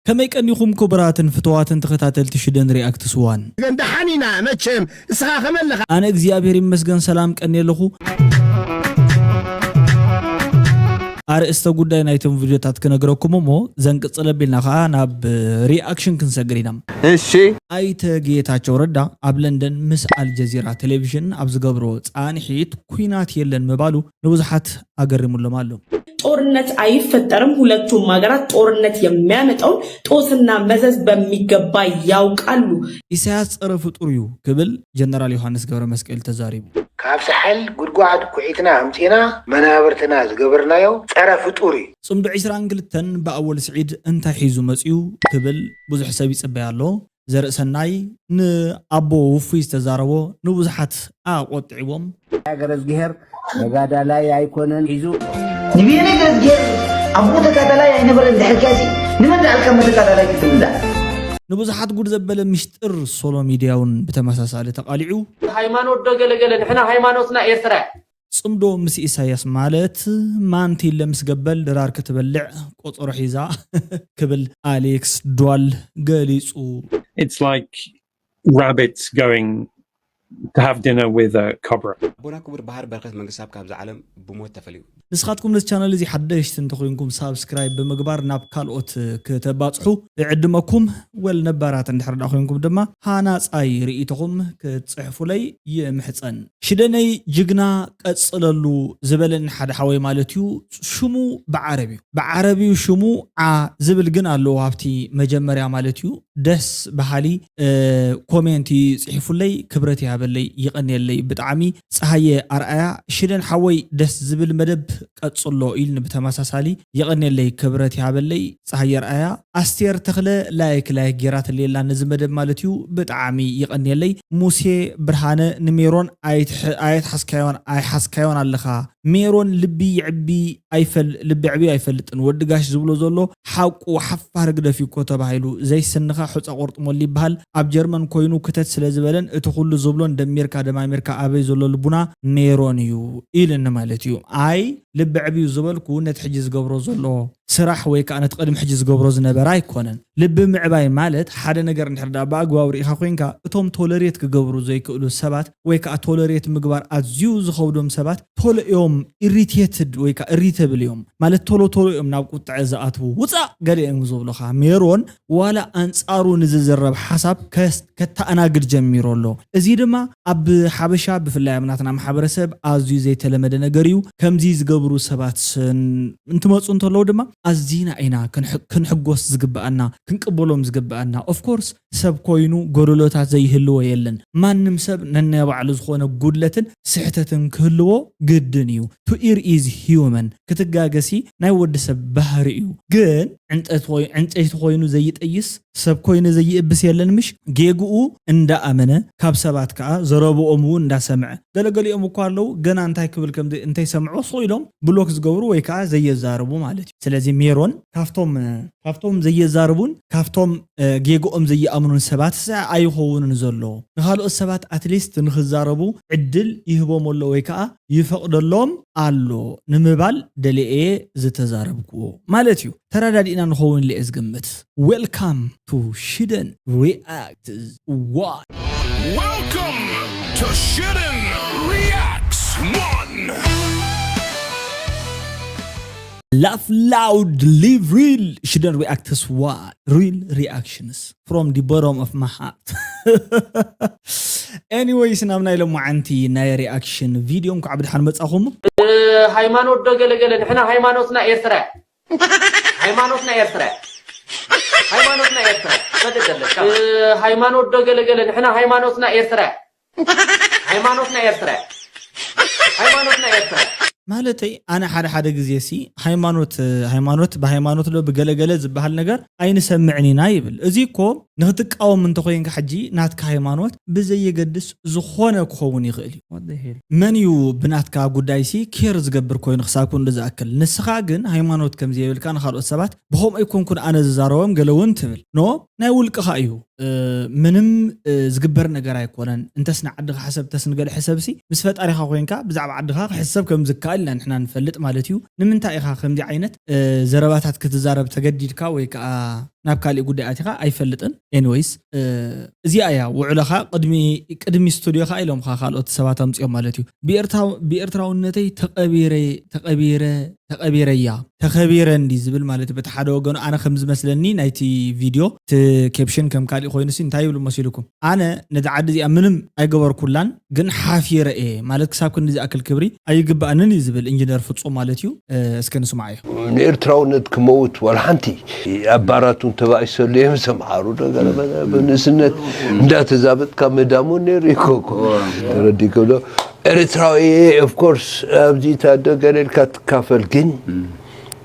كما يكنيكم كبرات فتوات تختاتل تشدن رياكت سوان انت حنينا ماتشم اسخا خملخ انا اغزيابير يمسغن سلام كني لخو أرسطو قداي نايتم فيديوتات كنغركم مو زنقصل بيلنا خا ناب رياكشن كنسغرينام እሺ ايت ጌታቸው ረዳ ኣብ ለንደን ምስ አልጀዚራ ቴሌቪዥን ኣብ ዝገብሮ ጻንሒት ኩናት የለን መባሉ ንብዙሓት አገሪሙሎም አሉ ጦርነት አይፈጠርም ሁለቱም ሀገራት ጦርነት የሚያመጣው ጦስና መዘዝ በሚገባ ያውቃሉ ኢሳያስ ጸረ ፍጡርዩ ክብል ጀነራል ዮሐንስ ገብረ መስቀል ተዛሪቡ ካብ ሰሐል ጉድጓድ ኩዒትና አምጪና መናብርትና ዝገበርናዮ ጸረ ፍጡሪ ጽምዱ 22 በአወል ስዒድ እንታይ ሒዙ መጽዩ ክብል ብዙሕ ሰብ ይጽበያሎ ዘርእሰናይ ንአቦ ውፉይ ዝተዛረቦ ንብዙሓት አቆጥዒቦም ገረዝ ገሄር ነጋዳ ላይ አይኮነን ሒዙ ንቢኔ ገረዝ ገሄር አቦ ተጋዳ ላይ አይነበረ እንደሕካሲ ንመን አልከም ተጋዳ ላይ ክትምዳ ንብዙሓት ጉድ ዘበለ ሚስጥር ሶሎ ሚዲያውን በተመሳሳለ ተቃሊዑ ሃይማኖት ደገለገለ ንሕና ሃይማኖትና ኤርትራ ጽምዶ ምስ ኢሳያስ ማለት ማንቲ ለምስገበል ድራር ክትበልዕ ቆጽሮ ሒዛ ክብል አሌክስ ዷል ገሊጹ It's like rabbits going to have dinner with a cobra. ቦና ክቡር ባህር በረከት መንግስት ካብ ዓለም ብሞት ተፈልዩ ንስኻትኩም ነስ ቻናል እዚ ሓደሽቲ እንተኾይንኩም ሳብስክራይብ ብምግባር ናብ ካልኦት ከተባጽሑ ይዕድመኩም ወል ነባራት እንድሕር ዳኾይንኩም ድማ ሃናጻይ ርእይትኩም ክትጽሕፉለይ ይምሕፀን ሽደነይ ጅግና ቀጽለሉ ዝበለን ሓደ ሓወይ ማለት እዩ ሽሙ ብዓረቢዩ ሽሙ ዓ ዝብል ግን ኣለዎ ኣብቲ መጀመርያ ማለት እዩ ደስ በሃሊ ኮሜንት ጽሕፉለይ ክብረት ያበለይ ይቀንየለይ ብጣዕሚ ፀሐየ አርአያ ሽደን ሓወይ ደስ ዝብል መደብ ቀጽሎ ኢልን በተመሳሳሊ ይቀንየለይ ክብረት ያበለይ ፀሐየ አርአያ አስቴር ተክለ ላይክ ጌራት ሌላ ነዝመደብ ማለት እዩ ብጣዕሚ ይቀንየለይ ሙሴ ብርሃነ ንሜሮን አይት ሓስካዮን ኣለኻ ሜሮን ልቢ ይዕቢ አይፈልጥን ወድጋሽ ዝብሎ ዘሎ ሓቁ ሓፋር ግደፊ እኮ ተባሂሉ ዘይስንኻ ሕፃ ቆርጥሞል ይበሃል ኣብ ጀርመን ኮይኑ ክተት ስለ ዝበለን እቲ ሁሉ ዝብሎ እንደሚርካ ደማ አሜሪካ አበይ ዘሎ ልቡና ሜሮን እዩ ኢልን ማለት እዩ አይ ልብ ዕብዩ ዝበልኩ ነት ሕጂ ዝገብሮ ዘሎ ስራሕ ወይ ከዓ ነት ቀድም ሕጂ ዝገብሮ ዝነበረ አይኮነን ልብ ምዕባይ ማለት ሓደ ነገር እንድሕርዳ በአግባብ ሪኢኻ ኮይንካ እቶም ቶለሬት ክገብሩ ዘይክእሉ ሰባት ወይ ከዓ ቶለሬት ምግባር ኣዝዩ ዝኸብዶም ሰባት ቶሎ እዮም ኢሪቴትድ ወይ ከዓ ኢሪቴብል እዮም ማለት ቶሎ እዮም ናብ ቁጥዕ ዝኣትው ውፃእ ገሊኦም ዝብሉኻ ሜሮን ዋላ አንጻሩ ንዝዘረብ ሓሳብ ከተኣናግድ ጀሚሩ ኣሎ እዚ ድማ ኣብ ሓበሻ ብፍላይ ኣብናትና ማሕበረሰብ ኣዝዩ ዘይተለመደ ነገር እዩ ከምዚ ዝገብሩ ሰባት እንትመጹ እንተለው ድማ ኣዝና ኢና ክንሕጎስ ዝግባአና ክንቅበሎም ዝግባአና ኦፍ ኮርስ ሰብ ኮይኑ ጎደሎታት ዘይህልዎ የለን ማንም ሰብ ነናባዕሉ ዝኾነ ጉድለትን ስሕተትን ክህልዎ ግድን እዩ ቱ ኢር ኢዝ ሂውመን ክትጋገሲ ናይ ወዲ ሰብ ባህሪ እዩ ግን ዕንጨይቲ ኮይኑ ዘይጠይስ ሰብ ኮይኑ ዘይእብስ የለን ምሽ ጌጉኡ እንዳኣመነ ካብ ሰባት ከዓ ዘረብኦም እንዳሰምዐ ገለገሊኦም እኮ ኣለው ገና እንታይ ክብል ከም እንታይ ሰምዖ ሶይሎም ብሎክ ዝገብሩ ወይ ከዓ ዘየዛርቡ ማለት እዩ ስለዚ ሜሮን ካፍቶም ዘየዛርቡን ካፍቶም ጌጉኦም ዘየኣምኑን ሰባት ኣይኸውንን ዘሎ ንኻልኦት ሰባት አትሊስት ንኽዛረቡ ዕድል ይህቦም ኣሎ ወይ ከዓ ይፈቅደሎም ኣሎ ንምባል ደሊኤ ዝተዛረብክዎ ማለት እዩ ተራዳዲና ንኸውን ልእዝ ግምት ዌልካም ቱ ሽደን ሪአክትስ ዋን Welcome to Shidden Reacts 1. Laugh loud, live real. Shouldn't react as what? Real reactions from the bottom of my heart. Anyways, نامنا إلى معنتي ناي reaction فيديو مكو عبد الحان متصاخم. ሃይማኖት ደገለገለ ንሕና ሃይማኖትና ኤርትራ ሃይማኖትና ኤርትራ በደደለካ ሃይማኖት ደገለገለ ንሕና ሃይማኖትና ኤርትራ ማለተይ አና ሓደ ጊዜ ሲ ሃይማኖት በሃይማኖት ሎ በገለገለ ዝበሃል ነገር አይንሰምዕኒና ይብል እዚኮ ንኽትቃወም እንተኮይንካ ሕጂ ናትካ ሃይማኖት ብዘየገድስ ዝኾነ ክኸውን ይኽእል እዩ መንዩ ብናትካ ጉዳይ ሲ ኬር ዝገብር ኮይኑ ክሳኩን እንደዛከል ንስኻ ግን ሃይማኖት ከምዚ ይብልካ ንኻልኦት ሰባት ብኸም ኣይኮንኩን ኣነ ዝዛረቦም ገለውን ትብል ኖ ናይ ውልቅኻ እዩ ምንም ዝግበር ነገር ኣይኮነን እንተስና ዓድኻ ሓሰብ ተስንገለ ሓሰብሲ ምስ ፈጣሪኻ ኮይንካ ብዛዕባ ዓድኻ ሓሰብ ከም ዝካልና ንሕና ንፈልጥ ማለት እዩ ንምንታይ ኢኻ ከምዚ ዓይነት ዘረባታት ክትዛረብ ተገዲድካ ወይ ከዓ ናብ ካልእ ጉዳያት ኢኻ ኣይፈልጥን ኤኒዌይስ እዚኣ እያ ውዕለኻ ቅድሚ ስቱድዮኻ ኢሎምካ ካልኦት ሰባት ኣምፅኦም ማለት እዩ ብኤርትራውነተይ ተኸቢረ እንዲ ዝብል ማለት በቲ ሓደ ወገኑ ኣነ ከም ዝመስለኒ ናይቲ ቪድዮ እቲ ኬፕሽን ከም ካልእ ኮይኑሲ እንታይ ይብሉ መሲልኩም ኣነ ነቲ ዓዲ እዚኣ ምንም ኣይገበርኩላን ግን ሓፊረ እየ ማለት ክሳብ ክንዲ ዝኣክል ክብሪ ኣይግባእንን እዩ ዝብል ኢንጂነር ፍጹም ማለት እዩ እስኪ ንስማዕ እዩ ንኤርትራውነት ክመውት ወላ ሓንቲ ኣባራቱን ተባኢሰሉ እዮም ሰምሓሩ ነገር ብንስነት እንዳተዛበጥካ መዳሙ ነይሩ ይኮኮ ተረዲክብሎ ኤርትራዊ ኦፍኮርስ ኣብዚ ታደገለልካ ትካፈል ግን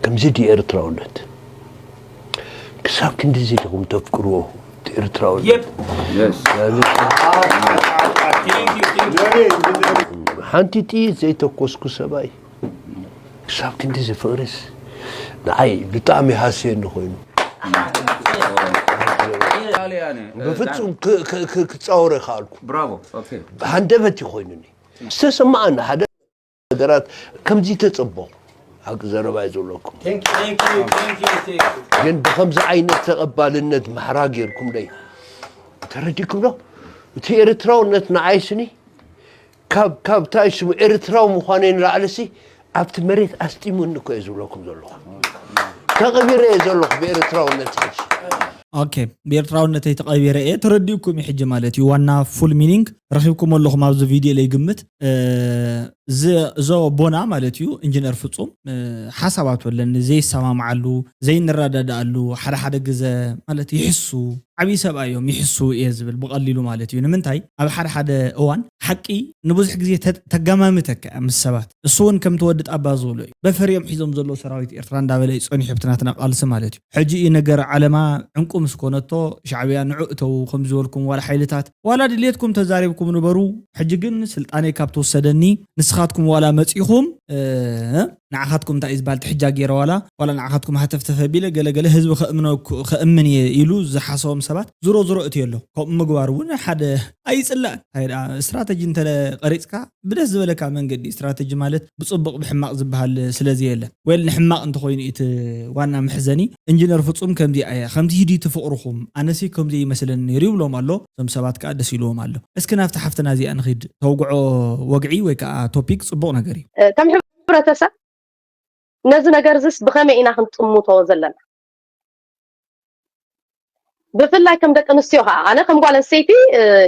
ከምዚ ዲ ኤርትራውነት ክሳብ ክንዲዚ ዲኹም ተፍቅርዎ ኤርትራውነት ሓንቲ ጥይት ዘይተኮስኩ ሰባይ ክሳብ ክንዲዚ ፍቅርስ ንዓይ ብጣዕሚ ሃስየኒ ኮይኑ بفتهم كتصوري خالكم برافو اوكي هندبتي خوينني استسمعنا حدا درات كم زي تصبوا حق زربا يزولكم ثانك يو جن بخمس عينات تقبالنت محراقيركم لي ترديكم له تي ارتراونت نعايشني كاب تايشمو ارتراو مخانين لعلسي عبت مريت استيمو انكو يزولكم زلوخ تغبير يزولوخ بارتراونت اوكي بيرتراونتي تقبيره ايه ترديكم يحج مالتي وانا فول مينينج رخيبكم اللهم ابز فيديو اللي يقمت زو بونا مالتيو انجينير فصوم حسابات ولن زي السماع معلو زي الرداد قالو حدا غزه مالتي يحسو عبي سبايوم يحسو ايه زبل بقليلو مالتيو نمنتاي اب حدا اوان حقي نبوزح غزي تغمامتك مسبات اسون كم تودد ابازولو بفريم حيزوم زلو سراويت ايرترا دابلي صوني حبتناتنا قالس مالتيو حجي نجر علما عنكم مسكونتو شعبيا نعقتو خمزولكم ولا حيلتات ولا دليتكم تزاربكم نبرو حجي سلطاني كابتو سدني نسخاتكم ولا مصيخم نعخاتكم تايز بالت حجاجير ولا نعخاتكم هتفتف بيله قال حزب خامن يلو زحاسوم سبات زرو اتيلو كم مغوار ون حدا ايصلا هيدا استراتيجي انت قريصكا بدس زبلكا منغدي استراتيجي مالت بصبق بحماق زبحال سلازي يله ويل نحماق انت خوين ايت وانا محزني انجينير فصوم كمدي ايا خمتي هدي تفقركم انسي كمدي مثلا يريبلوم الله سم سبات كا دسيلوم الله اسكي نافتا حفتنا زي انخيد توقعو وقعي ويكا توبيك صبق نغري كم حبرتسا نز ነገር ዝስ بخمه ኢና ክንጥሙቶ ዘለና ብፍላይ ከም ደቂ ኣንስትዮ ኣነ ከም ጓል ኣንስተይቲ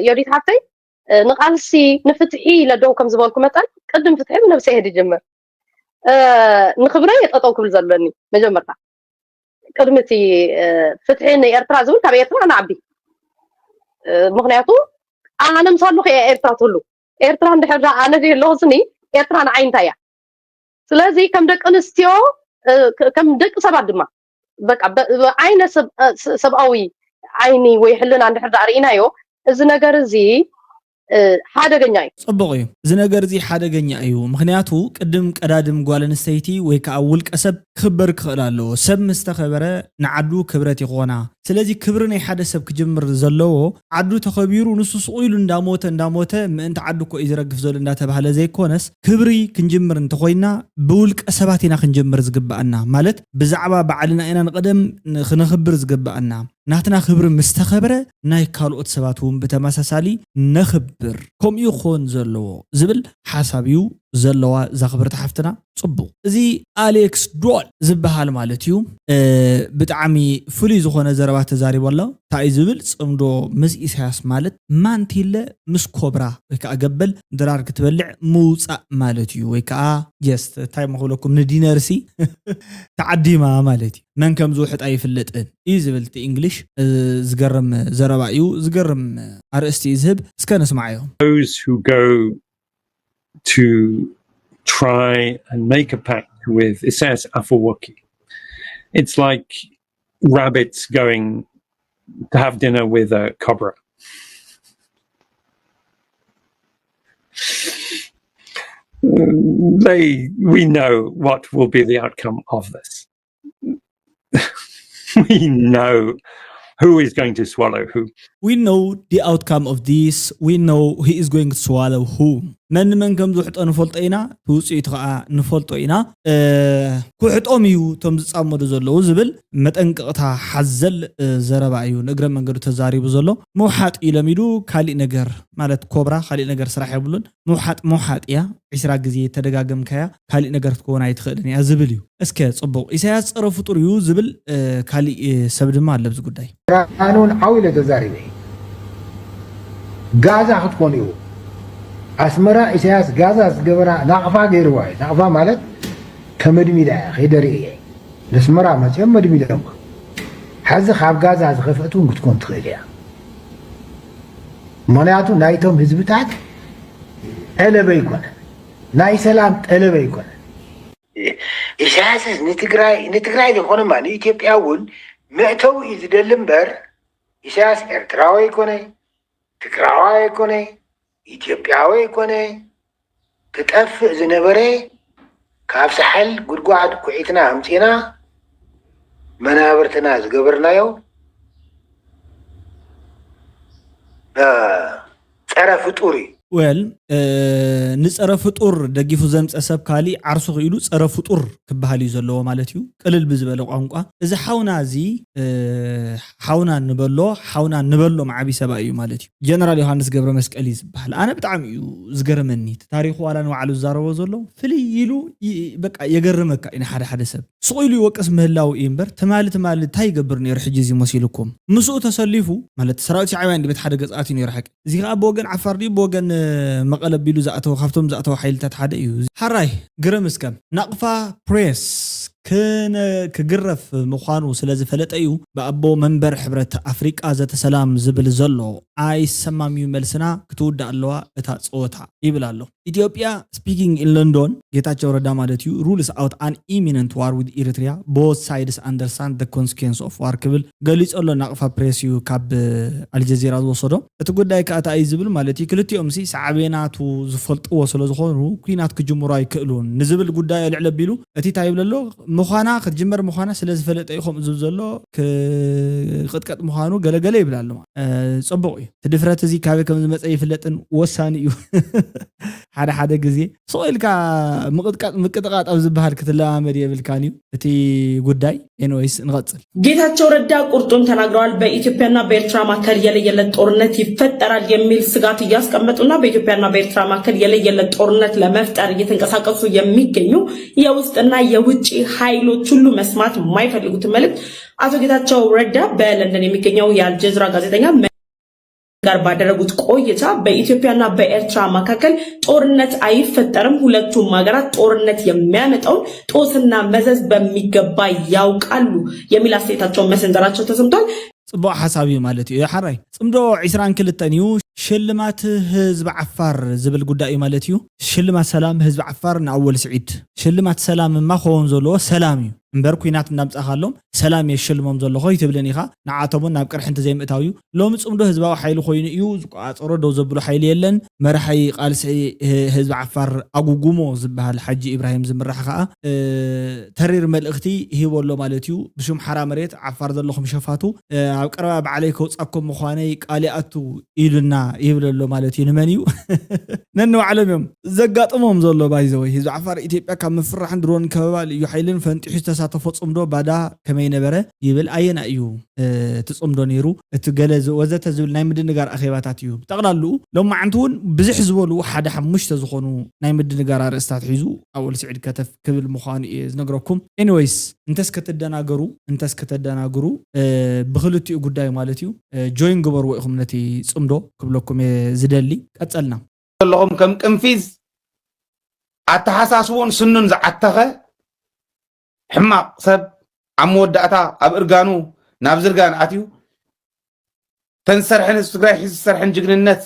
የሪት ሓፍተይ ንቃልሲ ንፍትሒ ለደው ከም ዝበልኩ መጠን ቅድም ፍትሒ ብነፍሲ ይሄድ ጀመር ንኽብረይ ጠጠው ክብል ዘለኒ መጀመርታ ቅድምቲ ፍትሒ ንኤርትራ ዝብል ካብ ኤርትራ ንዓቢ ምክንያቱ ኣነ ምሳሉ ኤርትራ ትሉ ኤርትራ እንድሕር ኣነ ዘለኹስኒ ኤርትራ ንዓይንታ እያ ስለዚህ ከም ደቂ ኣንስትዮ ከም ደቂ ሰባት ድማ በቃ ዓይነ ሰብኣዊ ዓይኒ ወይ ሕልና እንድሕር ዳርኢናዮ እዚ ነገር እዚ ሓደገኛ እዩ ጽቡቕ እዩ እዚ ነገር እዚ ሓደገኛ እዩ ምክንያቱ ቅድም ቀዳድም ጓል ኣንስተይቲ ወይ ከዓ ውልቀ ሰብ ክበር ክኽእል ኣለዎ ሰብ ምስተኸበረ ንዓዱ ክብረት ይኾና ስለዚ ክብሪ ናይ ሓደ ሰብ ክጅምር ዘለዎ ዓዱ ተኸቢሩ ንሱ ስቑኢሉ እንዳሞተ ምእንቲ ዓዱ እኮ እዩ ዝረግፍ ዘሎ እንዳተባሃለ ዘይኮነስ ክብሪ ክንጅምር እንተኾይና ብውልቀ ሰባት ኢና ክንጅምር ዝግባአና ማለት ብዛዕባ በዓልና ኢና ንቀደም ክንኽብር ዝግባአና ናትና ክብሪ ምስተኸበረ ናይ ካልኦት ሰባት እውን ብተመሳሳሊ ነኽብር ከምኡ ይኾን ዘለዎ ዝብል ሓሳብ እዩ ዘለዋ ዘኽብርቲ ሓፍትና ጽቡቕ እዚ ኣሌክስ ዶል ዝበሃል ማለት እዩ ብጣዕሚ ፍሉይ ዝኾነ ዘረባ ተዛሪቡ ኣሎ እንታይ ዝብል ጽምዶ ምስ ኢሳያስ ማለት ማንቲለ ምስ ኮብራ ወይ ከዓ ገበል ድራር ክትበልዕ ምውፃእ ማለት እዩ ወይ ከዓ ጀስት እንታይ መኽብለኩም ንዲነርሲ ተዓዲማ ማለት እዩ መን ከም ዝውሕጥ ኣይፍለጥን እዩ ዝብል እቲ እንግሊሽ ዝገርም ዘረባ እዩ ዝገርም ኣርእስቲ ዝህብ እስከ ነስማዕ እዮም those who go to try and make a pact with Isaias Afwerki. It's like rabbits going to have dinner with a cobra. We know what will be the outcome of this. We know who is going to swallow who. We know the outcome of this. We know he is going to swallow who. من كم زحط نفلط إنا توصي تقع نفلط إنا كحطهم يو تمز أمر زلوا زبل متأنقطها حزل زربا أيو نقرأ من قرر تزاري بزلوا موحات إلى ميدو خالي نقر مالت كوبرا خالي نقر صراحة يبلون موحات يا عسرا جزية تدقاقم كيا خالي نقر تكون عيتخلني أزبليو اسكت صبوا إساس صرف فطوريو زبل خالي سبد ما لبس قداي قانون عويلة تزاري بي غازا خطكون يو أسمرا إساس غازا سقبرا نقفا غيرواي نقفا مالت كمدمي دا خيدري نسمرا ما تيم مدمي دا حز خاب غازا زخفتون كتكون تخيليا مناتو نايتهم هزبتات ألبا يكون ناي سلام ألبا يكون إساس نتقراي لكونا ما نيتيب ياول مأتو إزدلنبر إساس إرتراوي يكوني تقراوي يكوني إثيوبياوي يكوني تتأفق زنبري كاف سحل قرقوعد كوعيتنا همتينا منابرتنا زقبرنا يو ترى فطوري نصره فطور دغيفو زمص اسب كالي عرسو خيلو صره فطور كبهالي زلو مالتيو قلل بزبل قانقا اذا حاونا زي حاونا نبلو معبي سبايو مالتيو جنرال يوحنس ገብረ መስቀል ይዝባል انا بጣም ዝገርመኒ ታሪኹ ዋላ ነው ዓሉ ዛረቦ ዘሎ ፍልይሉ በቃ የገረመካ እኔ ሓደ ሰብ ስቆይሉ ይወቀስ ምህላው ኢምበር ተማልት ታይ ገብር ነር ሕጂዚ መሲልኩም ምስኡ ተሰሊፉ ማለት ሰራዊት ሻዕቢያ እንደ ቤት ሓደ ገጻት ይነር ሐቅ እዚ ጋ በወገን ዓፋር ዲ በወገን مقلب بيلو زعتو خفتم زعتو حيلتات حدا يو حراي قرمسكم نقفا بريس كان كجرف مخانو سلازي فلطيو بابو منبر حبرت افريقيا زت سلام زبل زلو اي سماميو ملسنا كتود الله اتا صوتا يبلالو ኢትዮጵያ speaking in London ጌታቸው ረዳ ማለት ዩ rules out an imminent war with Eritrea both sides understand the consequence of war ክብል ገሊጾሎ ናቅፋ ፕሬስ ዩ ካብ አልጀዚራ ዝወሰዶ እቲ ጉዳይ ካታ አይ ዝብል ማለት ዩ ክልቲኦም ሲ ሰዓቤናቱ ዝፈልጥዎ ስለ ዝኾኑ ኩናት ክጅምሩ አይክእሉን ንዝብል ጉዳይ ልዕለ ቢሉ እቲ ታይብለሎ ምዃና ክትጅመር ምዃና ስለ ዝፈለጠ ይኹም ዝብ ዘሎ ቅጥቀጥ ምዃኑ ገለገለ ይብላሉ ጽቡቅ እዩ ትድፍረት እዚ ካበ ከም ዝመፀ ይፍለጥን ወሳኒ እዩ ሓደ ጊዜ ሶይልካ ምቅጥቃጥ ኣብ ዝበሃል ክትለማመድ የብልካኒ እቲ ጉዳይ ኤንዌይስ እንቀጽል ጌታቸው ረዳ ቁርጡን ተናግረዋል በኢትዮጵያና በኤርትራ መካከል የለየለት ጦርነት ይፈጠራል የሚል ስጋት እያስቀመጡና በኢትዮጵያና በኤርትራ መካከል የለየለት ጦርነት ለመፍጠር እየተንቀሳቀሱ የሚገኙ የውስጥና የውጪ ኃይሎች ሁሉ መስማት የማይፈልጉት መልእክት አቶ ጌታቸው ረዳ በለንደን የሚገኘው የአልጀዚራ ጋዜጠኛ ጋር ባደረጉት ቆይታ በኢትዮጵያና በኤርትራ መካከል ጦርነት አይፈጠርም ሁለቱም ሀገራት ጦርነት የሚያመጣው ጦስና መዘዝ በሚገባ ያውቃሉ የሚል አስተያየታቸውን መሰንዘራቸው ተሰምቷል ጽቡቅ ሐሳቢ ማለት እዩ ሓራይ ጽምዶ 22 እዩ ሽልማት ህዝብ ዓፋር ዝብል ጉዳይ ማለት እዩ ሽልማት ሰላም ህዝብ ዓፋር ንኣወል ስዒድ ሽልማት ሰላም ማኾን ዘሎ ሰላም እዩ እምበር ኩናት እናምጻኻሎም ሰላም የሽልሞም ዘሎ ሆይ ትብለኒ ኢኻ ንዓቶምን ናብ ቅርሕንቲ ዘይምእታው እዩ ሎሚ ጽምዶ ህዝባዊ ሓይሊ ኮይኑ እዩ ዝቋጽሮ ደው ዘብሉ ሓይሊ የለን መራሓይ ቃልሲ ህዝብ ዓፋር ኣጉጉሞ ዝበሃል ሓጂ ኢብራሂም ዝምራሕ ከዓ ተሪር መልእኽቲ ይህበሎ ማለት እዩ ብሽም ሓራ መሬት ዓፋር ዘለኹም ሸፋቱ ኣብ ቀረባ ባዕለይ ከውጻኩም ምዃነይ ቃሊኣቱ ኢሉና ይብለሎ ማለት እዩ ንመን እዩ ነን ባዕሎም እዮም ዘጋጥሞም ዘሎ ባይዘወይ ህዝቢ ዓፋር ኢትዮጵያ ካብ ምፍራሕን ድሮን ከበባል እዩ ሓይልን ፈንጢሑ ተሳተፎ ጽምዶ ባዳ ከመይ ነበረ ይብል አየና እዩ ትጽምዶ ነይሩ እቲ ገለዝ ወዘተ ዝብል ናይ ምድንጋር አኼባታት እዩ ጠቅላሉ ሎማዓንቱን ብዙሕ ዝበሉ ሓደ ሓሙሽተ ዝኾኑ ናይ ምድንጋር አርእስታት ሒዙ ኣወል ስዒድ ከተፍ ክብል ምዃኑ ዝነግረኩም ኤኒዌይስ እንተስ ከተደናገሩ ብኽልቲኡ ጉዳይ ማለት እዩ ጆይን ግበርዎ ኢኹም ነቲ ጽምዶ ክብለኩም ዝደሊ ቀጸልና ለኹም ከም ቅንፊዝ ኣተሓሳስቦን ስኑን ዝዓተኸ ሕማቅ ሰብ ኣብ መወዳእታ ኣብ እርጋኑ ናብ ዝርጋን ኣትዩ ተንሰርሕን ትግራይ ሒዝ ዝሰርሕን ጅግንነት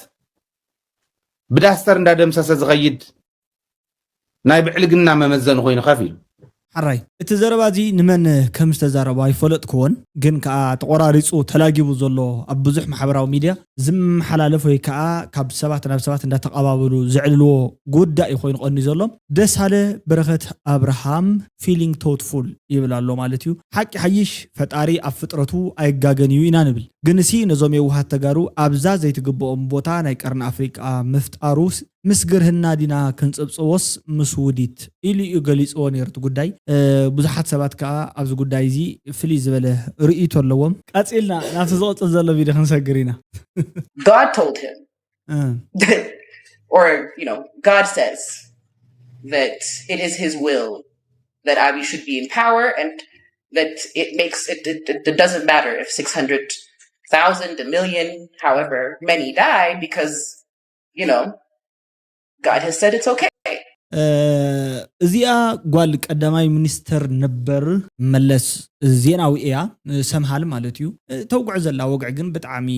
ብዳስተር እንዳደምሰሰ ዝኸይድ ናይ ብዕልግና መመዘን ኮይኑ ከፍ ኢሉ حراي اتزربازي نمن كم استزاربا يفلط كون ግን ከአ ተቆራሪጹ ተላጊቡ ዘሎ ኣብ ብዙሕ ማሕበራዊ ሚድያ ዝም ሓላለፍ ወይ ከአ ካብ ሰባት ናብ ሰባት እንዳተቀባበሉ ዝዕልልዎ ጉዳይ ኮይኑ ቆኒ ዘሎ ደሳለ በረኸት አብርሃም ፊሊንግ ቶትፉል ይብላሎ ማለት እዩ ሓቂ ሓይሽ ፈጣሪ ኣብ ፍጥረቱ አይጋገንዩ ኢና ንብል ግን ሲ ነዞም የውሃት ተጋሩ ኣብዛ ዘይትግበኦም ቦታ ናይ ቀርን አፍሪቃ ምፍጣሩ مسجرهنا دينا كنصبصوس مسوديت إلي يقليصو نيرت قداي بزحات سبات كا أبز قداي زي فلي زبله رئيتو اللوم قاتلنا ناس زوت زلو فيديو خنسجرينا God told him that, or God says that it is his will that Abiy should be in power, and that it doesn't matter if 600,000, 1 million, however many die, because God has said it's okay. እዚኣ ጓል ቀዳማይ ሚኒስተር ነበር መለስ ዜናዊ እያ ሰምሃል ማለት እዩ ተውግዕ ዘላ ወግዕ ግን ብጣዕሚ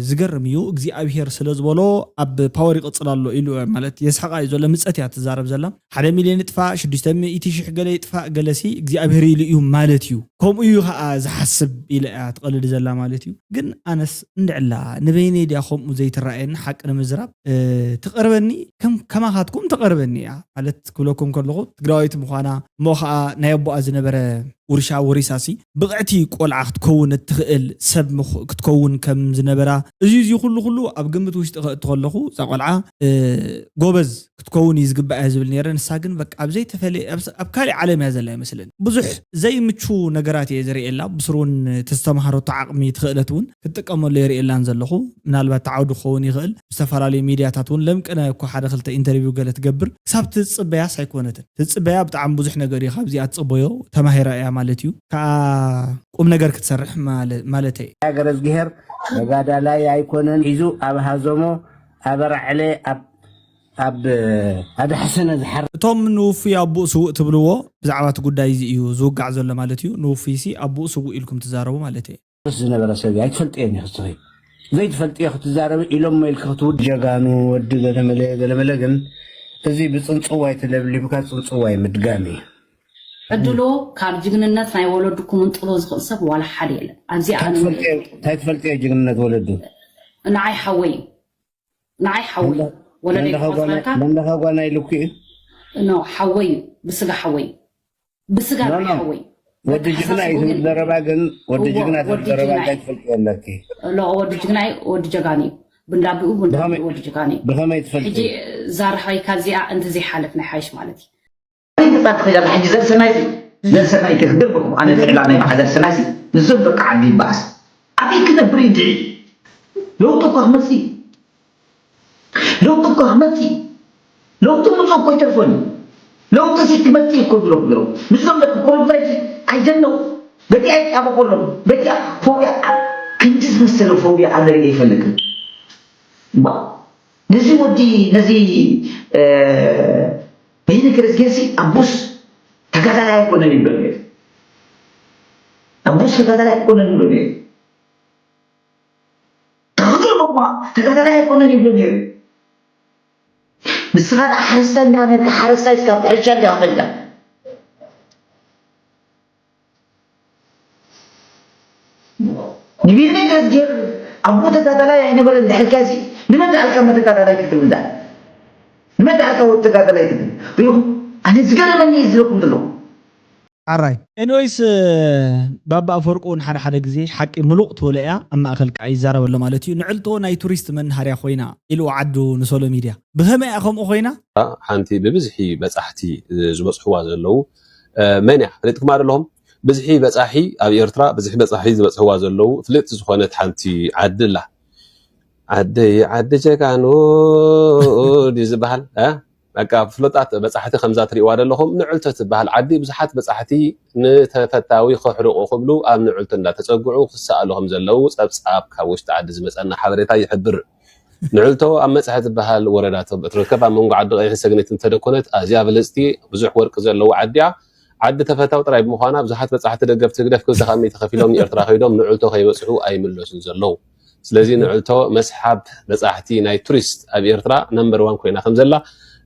ዝገርም እዩ እግዚአብሔር ስለዝበሎ ኣብ ፓወር ይቅጽላሎ ኢሉ ማለት የስሐቃ ይዘለ ምጸት ያ ተዛረብ ዘላ 1 ሚሊዮን ጥፋ 600,000 ገለ ጥፋ ገለሲ እግዚአብሔር ኢሉ እዩ ማለት እዩ ከምኡ እዩ ኸኣ ዝሐስብ ኢለ ተቀልድ ዘላ ማለት እዩ ግን ኣነስ እንደዕላ ንበይኔ ዲያ ከምኡ ዘይትራእየን ሓቅ ንምዝራብ ተቀርበኒ ከማኻትኩም ተቀርበኒ ማለት ኩለኩም ከለኹ ትግራዋይት ምዃና ሞኸኣ ናይ ኣቦኣ ዝነበረ ورشا وريساسي بغعتي قلعه تكون تخيل سب تكون كم زنبرا ازي كله اب قمت وش تخلخو زقلعه غوبز تكون يزغبا حزب نيرن ساغن بق اب زي تفلي اب كاري عالم يازلا مثلا بزح زي مچو نغرات يزري الا بسرون تستمحرو تعقمي تخيلتون تتقمو ليري الا نزلخو منالبا تعود خون يخل استفرالي ميدياتاتون لمقنا كو حدا خلت انترفيو قال تقبر سبت تصبيا سايكونت تصبيا بتعم بزح نغري خابزي اتصبيو تماهيرا مالتيو كقوم نجار كتسرح مالتي أجر الجهر بقعد لا يكونن يزو أب هزمو أبرع عليه أب هذا حسن الحر توم نوفي أبو سوق تبلوه بزعوات قداي زيو زوج عزل مالتيو نوفي سي أبو سوق إلكم تزاربوا مالتي بس أنا براسي عيد فلتيني خصوصي زي فلتي أخت تزارب إلهم ما يلكتوا جاكانو ودقة ملجن تزي بتصنصواي تلبلي بكات صنصواي متقامي أدلو كار جننات ناي ولدكم انطلو زغصب ولا حد يلا أنزي أنا تفلتي جننات ولدو نعي حوي ولدي من ده قانا يلوكي نو حوي بسقى حوي حوي ودي جغنا يتدرباغن ودي جغنا تدرباغن تفلتي لكي لا ودي جغاني بندابو ودي جغاني بخما يتفلتي يجي زار حوي كازيا انت زي حالفنا حايش مالتي أنا تخيل الحين زر سنايسي تخدمكم أنا فعلا على السنايسي نزبك عندي باس أبي كذا بريدعي لو تفهمتي لو تمسك كوي تلفوني لو تسيتمتي كله نزبك كل بيتي I don't know بدي أبغى أقولهم بدي فوبيا كنت مثل فوبيا على اللي يفلك نزي بهنا كرزجاسي أبوس تقدر لا يكون البلد أبوس تقدر لا يكون البلد تقدر لا يكون البلد بس أنا حاسة إن أنا حاسة إسكاب عشان يعملها نبيني كرزجر أبو تقدر لا يعني بلد الحكاسي لماذا ألقى ما تقدر لا يكتب ده ماذا أكون تقدر لا يكتب أنا زغال مني يزلكم دلو عراي انويس بابا فرقون حدا غزي حقي ملوق توليا اما اخلك ايزارب له مالتي نعلتو ناي توريست من هاريا خوينا الو عدو نسولو ميديا بهما اخم خوينا حانتي ببزحي بصحتي زبصحوا زلو منع فلتكم لهم بزحي بصحي اب ايرترا بزحي بصحي زبصحوا زلو فلت زخونت حانتي عدله عد جكانو دي زبحل بقى فلطات بصحتي خمزات ريوا دلهم نعلته تبحل عدي بزحات بصحتي نتفتاوي خحرقو خبلو ام نعلته اندا تصقعو خسالهم زلو صبصاب كاوش تعد زمصنا حبريتا يحبر نعلته ام مصحت بحال وردات بتركب منغ عد غير سجنت تدكونت ازيا بلستي بزح ورق زلو عديا عد تفتاو طراي بمخانا بزحات بصحتي دغف تغدف كل تخمي تخفيلهم يرترا خيدهم نعلته خيبصحو اي ملوسن زلو سلازي نعلته مسحب بصحتي ناي توريست اب ايرترا نمبر 1 كوينا خمزلا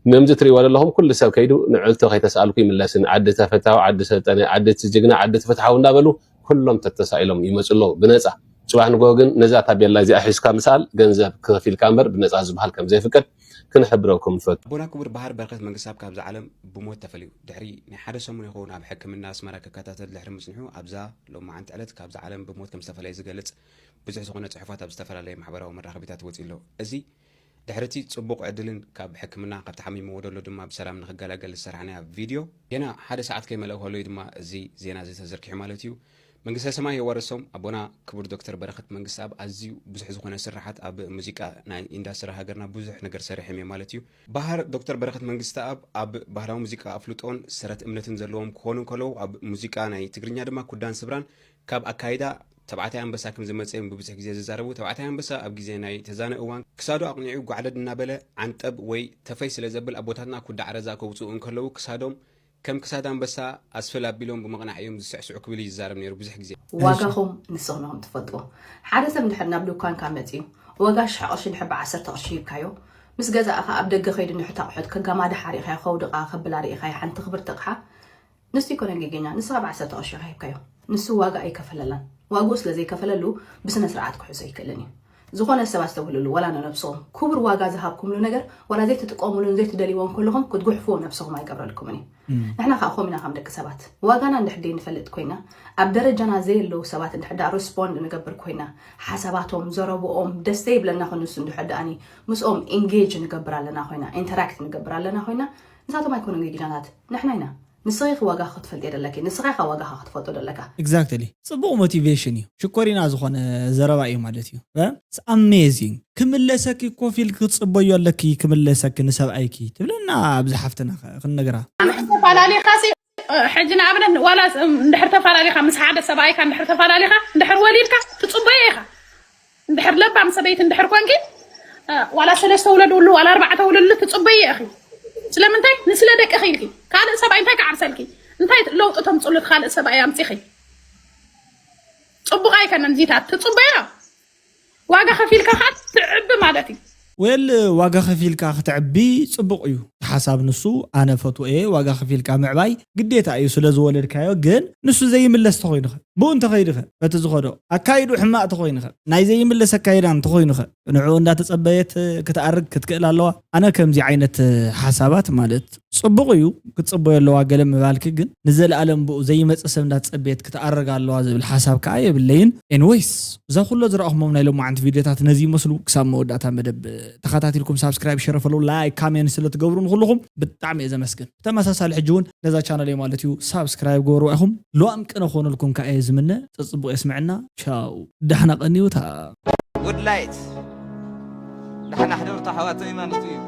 ممزت ري ولهم كل سب كيدو نعلته خيتسالكم يملسن عد تفتاو عد سلطنه عد تجغنا عد تفتحوا እንዳበሉ كلهم ተተሳኢሎም ይመጽሉ በነጻ ጽባህ ንጎግን ነዛ ታቤላ እዚ አሒስካ ምሳል ገንዘብ ከፊል ካምበር በነጻ ዝባል ከም ዘይፍቀድ ክንሕብረኩም ፈት ቦና ክቡር ባህር በረከት መንግስታብ ካብዛ ዓለም ብሞት ተፈልዩ ድሕሪ ናይ ሓደ ሰሙን ይኹን ኣብ ሕክምና ኣስመራ ከካታተል ድሕሪ ምጽንሑ ኣብዛ ሎማዓንቲ ዕለት ካብዛ ዓለም ብሞት ከም ዝተፈለየ ዝገልጽ ብዙሕ ዝኾነ ጽሑፋት ኣብ ዝተፈላለዩ ማሕበራዊ መራኸቢታት ወፂሎ እዚ ድሕርቲ ጽቡቕ ዕድልን ካብ ሕክምና ካብ ተሓሚሙ ወደሎ ድማ ብሰላም ንኽገላገል ዝሰርሐና ቪድዮ ገና ሓደ ሰዓት ከይመለእ ከሎ ድማ እዚ ዜና እዚ ተዘርኪሑ ማለት እዩ መንግስተ ሰማይ የወረሶም አቦና ክቡር ዶክተር በረኸት መንግስት አብ አዝዩ ብዙሕ ዝኾነ ስራሓት ኣብ ሙዚቃ ናይ ኢንዳስትሪ ሃገርና ብዙሕ ነገር ሰሪሖም እዮም ማለት እዩ ባህር ዶክተር በረኸት መንግስት ኣብ ባህላዊ ሙዚቃ ኣፍልጦን ሰረት እምነትን ዘለዎም ክኾኑ ከለው ኣብ ሙዚቃ ናይ ትግርኛ ድማ ኩዳን ስብራን ካብ ኣካይዳ ተባዕታይ አንበሳ ከም ዝመጽም ብብዙሕ ግዜ ዝዛረቡ ተባዕታይ አንበሳ ኣብ ግዜ ናይ ተዛነ እዋን ክሳዶ ኣቕኒዑ ጓዕደድ እናበለ ዓንጠብ ወይ ተፈይ ስለ ዘብል ኣቦታትና ኩዳ ዓረዛ ከውፅኡ እንከለው ክሳዶም كم كساد بس أسفل أبيلهم بمقنع يوم السعسع كبلي الزارم نيرو بزح جزء واجههم نسونهم تفضلوا حادثة من حنا بلو كان كامتي واجهش عشان نحب عسر تأشيب كايو مس جزء أخا أبدأ خير إنه حتى أحد كجماد حريق هاي خود أخبل على خاي حن تخبر تقحى نسي كنا جينا نسرع بعسر تأشيب هاي كايو نسوا واجه أي كفللان واجوس لزي كفللو بس نسرعت كحسي كلني زخون السباستولو ولا أنا نفسهم كبر واجا ذهبكم له نجر ولا زيت تقوموا زيت تدليون كلهم كنت جحفوا نفسهم ما يقبل لكم مني نحنا خاخو منا خمدك سبات واجانا نحدين نفلت كوينا أبدرجنا زي لو سبات نحدا ريسبوند نقبل كوينا حساباتهم زربوا دستيب لنا خنوس نحدا أني مسهم إنجيج نقبل لنا خوينا إنتراكت نقبل لنا خوينا نساتو ما يكونوا جيجانات نحنا هنا نصيغ واجا خطف الدير لك نصيغ واجا خطف الدير لك exactly صبوا motivation شكرنا زخون زرباء مالتيو it's amazing كملسك كوفيل كتصبوا يلك كملسك نسب ايكي تبلنا بزحفتنا خنقرا فلالي خاسي حجنا ابدا ولا ندحر تفلالي خمس حاده سبايك ندحر تفلالي ندحر وليدك تصبيها ندحر لبا مسبيت ندحر كونكي ولا ثلاثه اولاد ولا اربعه اولاد تصبي يا اخي سلامنتاي نسلدك اخيلكي كان سبعي انتاي كعرسلكي انتاي لو تمصلت خالق سبعي امصيخي صبغاي كان نزيتات تصبيها واغا خفيلك خات تعب مالتي ويل واغا خفيلك ختعبي صبق እዩ حساب نسو انا فتو ايه واغا خفيلك معباي قديتا اي سلا زولدكايو ግን ንሱ ዘይምለስ ተኾይንኸ ብኡ እንተኸይድኸ በቲ ዝኸዶ ኣካይዱ ሕማቕ ተኾይንኸ ናይ ዘይምለስ ኣካይዳን ተኾይንኸ ንዑ እንዳተጸበየት ክትኣርግ ክትክእል ኣለዋ ኣነ ከምዚ ዓይነት ሓሳባት ማለት ጽቡቕ እዩ ክትጽበዮ ኣለዋ ገለ ምባልክ ግን ንዘለኣለም ብኡ ዘይመጽእ ሰብ እንዳተጸበየት ክትኣርግ ኣለዋ ዝብል ሓሳብ ከዓ የብለይን ኤንዌይስ እዛ ኩሎ ዝረኣኹሞም ናይ ሎማዓንቲ ቪድዮታት ነዚ ይመስሉ ክሳብ መወዳእታ መደብ ተኸታቲልኩም ሳብስክራይብ ሸር ፈሎ ላይክ ካሜንት ስለትገብሩ ንኹልኹም ብጣዕሚ እየ ዘመስግን ተመሳሳሊ ሕጂ እውን ነዛ ቻናል ማለት እዩ ሳብስክራይብ ገብሩ ኢኹም ሎኣም ቅነ ኾነልኩም ከዓ ዝምነ ጽቡቕ ይስምዕና ቻው ደህና ቀኒውታ good light دحنا حضرت حواتي ما نطيب